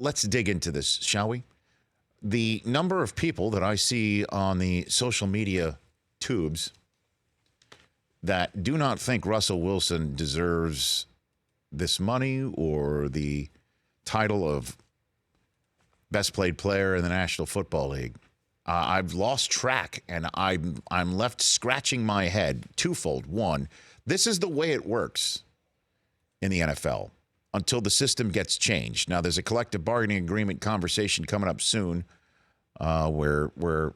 let's dig into this, shall we? The number of people that I see on the social media tubes that do not think Russell Wilson deserves this money or the title of best played player in the National Football League. I've lost track, and I'm left scratching my head twofold. One, this is the way it works in the NFL until the system gets changed. Now, there's a collective bargaining agreement conversation coming up soon where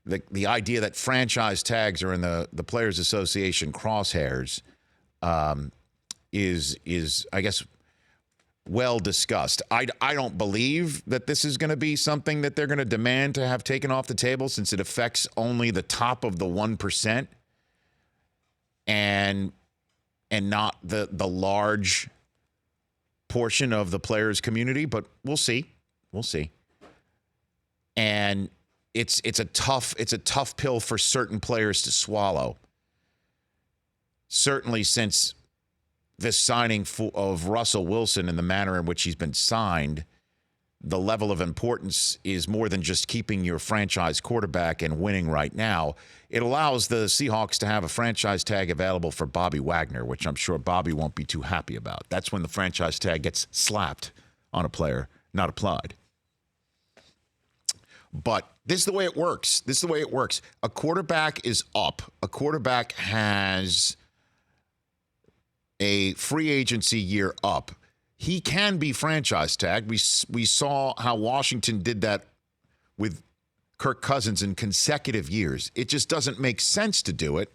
the idea that franchise tags are in the Players Association crosshairs is I guess, well discussed. I don't believe that this is going to be something that they're going to demand to have taken off the table, since it affects only the top of the 1% and not the large portion of the players' community. But we'll see. We'll see. And it's a tough pill for certain players to swallow. Certainly, since this signing of Russell Wilson and the manner in which he's been signed, the level of importance is more than just keeping your franchise quarterback and winning right now. It allows the Seahawks to have a franchise tag available for Bobby Wagner, which I'm sure Bobby won't be too happy about. That's when the franchise tag gets slapped on a player, not applied. But this is the way it works. This is the way it works. A quarterback is up. A quarterback has a free agency year up. He can be franchise tagged. We saw how Washington did that with Kirk Cousins in consecutive years. It just doesn't make sense to do it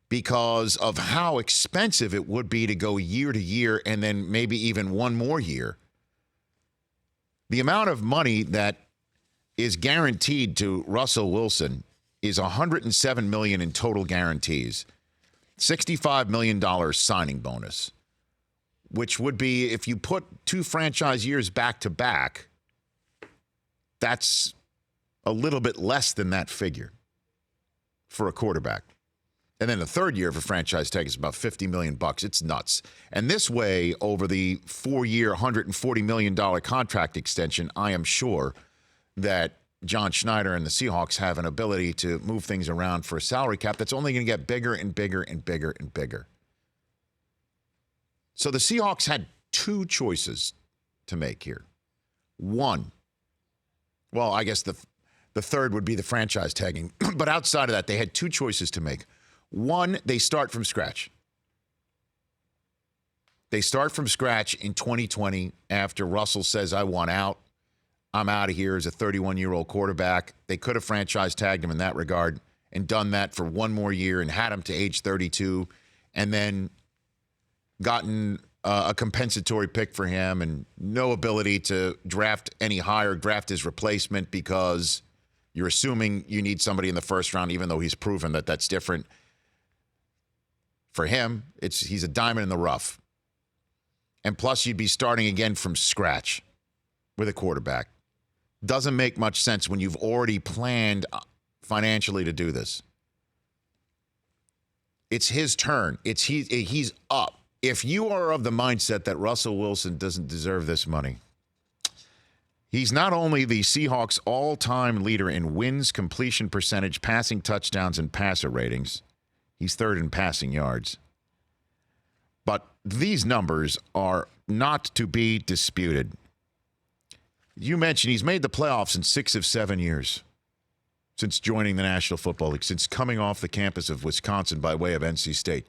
because of how expensive it would be to go year to year and then maybe even one more year. The amount of money that is guaranteed to Russell Wilson is $107 million in total guarantees. $65 million signing bonus, which would be, if you put two franchise years back to back, that's a little bit less than that figure for a quarterback. And then the third year of a franchise tag is about $50 million. It's nuts. And this way, over the 4-year, $140 million contract extension, I am sure that John Schneider and the Seahawks have an ability to move things around for a salary cap that's only going to get bigger and bigger and bigger and bigger. So the Seahawks had two choices to make here. One, well, I guess the third would be the franchise tagging. But outside of that, they had two choices to make. One, they start from scratch. They start from scratch in 2020 after Russell says, I want out. I'm out of here as a 31-year-old quarterback. They could have franchise tagged him in that regard and done that for one more year and had him to age 32 and then gotten a compensatory pick for him and no ability to draft any higher, draft his replacement because you're assuming you need somebody in the first round, even though he's proven that that's different. For him, he's a diamond in the rough. And plus, you'd be starting again from scratch with a quarterback. Doesn't make much sense when you've already planned financially to do this. It's his turn. He's up. If you are of the mindset that Russell Wilson doesn't deserve this money, he's not only the Seahawks' all-time leader in wins, completion percentage, passing touchdowns, and passer ratings. He's third in passing yards. But these numbers are not to be disputed. You mentioned he's made the playoffs in 6 of 7 years since joining the National Football League, since coming off the campus of Wisconsin by way of NC State.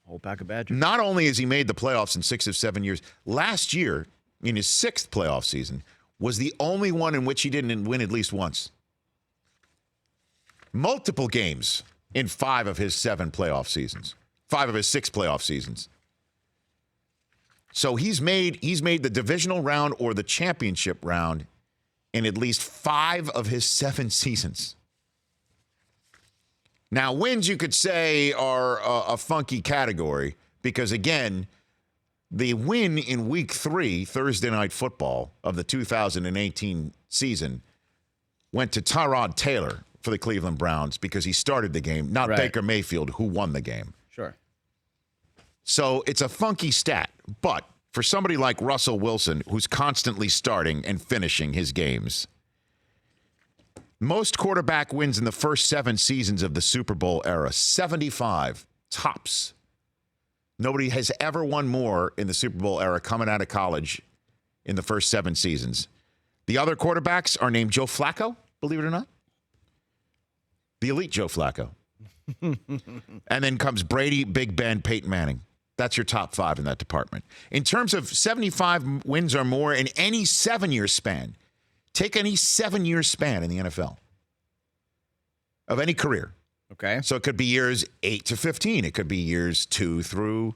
Whole pack of Badgers. Not only has he made the playoffs in 6 of 7 years, last year, in his 6th playoff season, was the only one in which he didn't win at least once. Multiple games in 5 of his 7 playoff seasons. 5 of his 6 playoff seasons. So he's made the divisional round or the championship round in at least 5 of his 7 seasons. Now, wins, you could say, are a funky category because, again, the win in Week 3, Thursday Night Football, of the 2018 season went to Tyrod Taylor for the Cleveland Browns because he started the game, not Baker Mayfield, who won the game. Sure. So it's a funky stat, but for somebody like Russell Wilson, who's constantly starting and finishing his games. Most quarterback wins in the first 7 seasons of the Super Bowl era, 75 tops. Nobody has ever won more in the Super Bowl era coming out of college in the first 7 seasons. The other quarterbacks are named Joe Flacco, believe it or not. The elite Joe Flacco. And then comes Brady, Big Ben, Peyton Manning. That's your top 5 in that department. In terms of 75 wins or more in any 7-year span, take any 7-year span in the NFL of any career. Okay. So it could be years 8 to 15. It could be years 2 through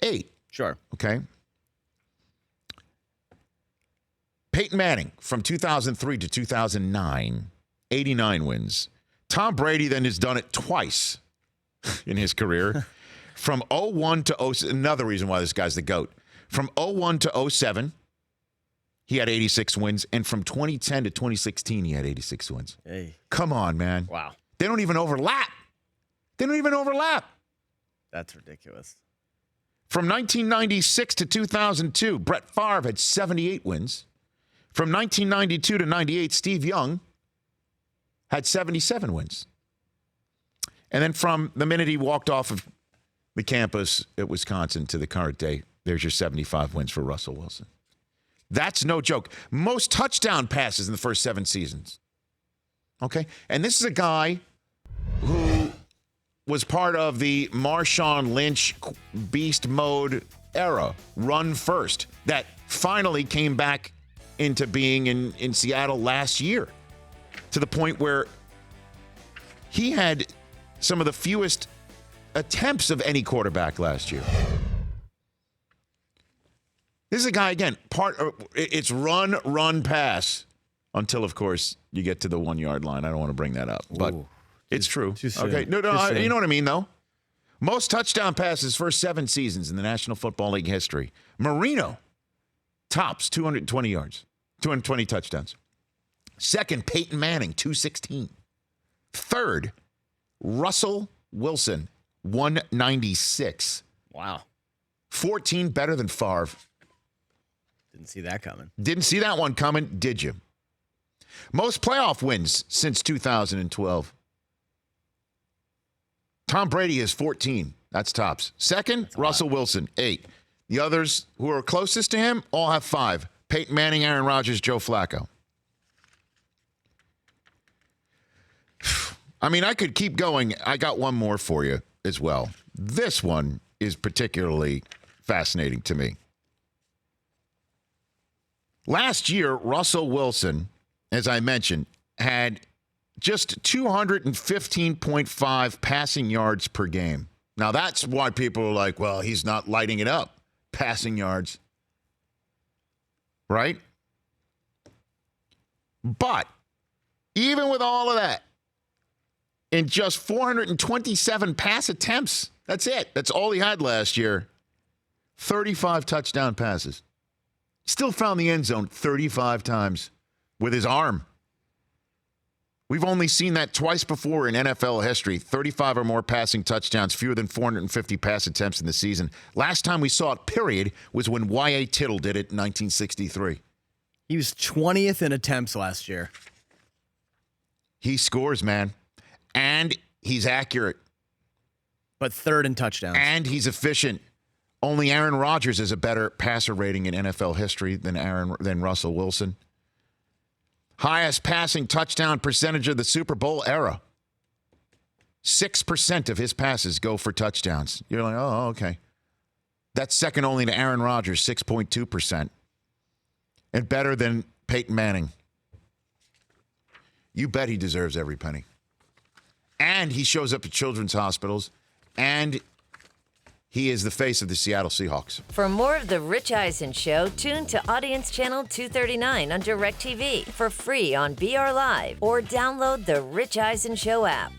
8. Sure. Okay. Peyton Manning from 2003 to 2009, 89 wins. Tom Brady then has done it twice in his career. From 01 to 07, another reason why this guy's the GOAT. From 01 to 07, he had 86 wins. And from 2010 to 2016, he had 86 wins. Hey. Come on, man. Wow. They don't even overlap. That's ridiculous. From 1996 to 2002, Brett Favre had 78 wins. From 1992 to 98, Steve Young had 77 wins. And then from the minute he walked off of the campus at Wisconsin to the current day, there's your 75 wins for Russell Wilson. That's no joke. Most touchdown passes in the first 7 seasons. Okay? And this is a guy who was part of the Marshawn Lynch beast mode era, run first, that finally came back into being in Seattle last year, to the point where he had some of the fewest attempts of any quarterback last year. This is a guy, again, it's run, pass, until, of course, you get to the 1-yard line. I don't want to bring that up, but it's true. Okay, no, you know what I mean, though. Most touchdown passes first 7 seasons in the National Football League history. Marino tops 220 yards, 220 touchdowns. Second, Peyton Manning, 216. Third, Russell Wilson, 196. Wow. 14 better than Favre. Didn't see that coming. Didn't see that one coming, did you? Most playoff wins since 2012. Tom Brady has 14. That's tops. Second, Russell Wilson, 8. The others who are closest to him all have 5. Peyton Manning, Aaron Rodgers, Joe Flacco. I mean, I could keep going. I got one more for you as well. This one is particularly fascinating to me. Last year, Russell Wilson, as I mentioned, had just 215.5 passing yards per game. Now, that's why people are like, well, he's not lighting it up. Passing yards. Right? But even with all of that, in just 427 pass attempts, that's it. That's all he had last year. 35 touchdown passes. Still found the end zone 35 times with his arm. We've only seen that twice before in NFL history. 35 or more passing touchdowns, fewer than 450 pass attempts in the season. Last time we saw it, period, was when Y.A. Tittle did it in 1963. He was 20th in attempts last year. He scores, man. And he's accurate. But third in touchdowns. And he's efficient. Only Aaron Rodgers has a better passer rating in NFL history than Russell Wilson. Highest passing touchdown percentage of the Super Bowl era. 6% of his passes go for touchdowns. You're like, oh, okay. That's second only to Aaron Rodgers, 6.2%. And better than Peyton Manning. You bet he deserves every penny. And he shows up at children's hospitals. And he is the face of the Seattle Seahawks. For more of The Rich Eisen Show, tune to Audience Channel 239 on DirecTV for free on BR Live or download the Rich Eisen Show app.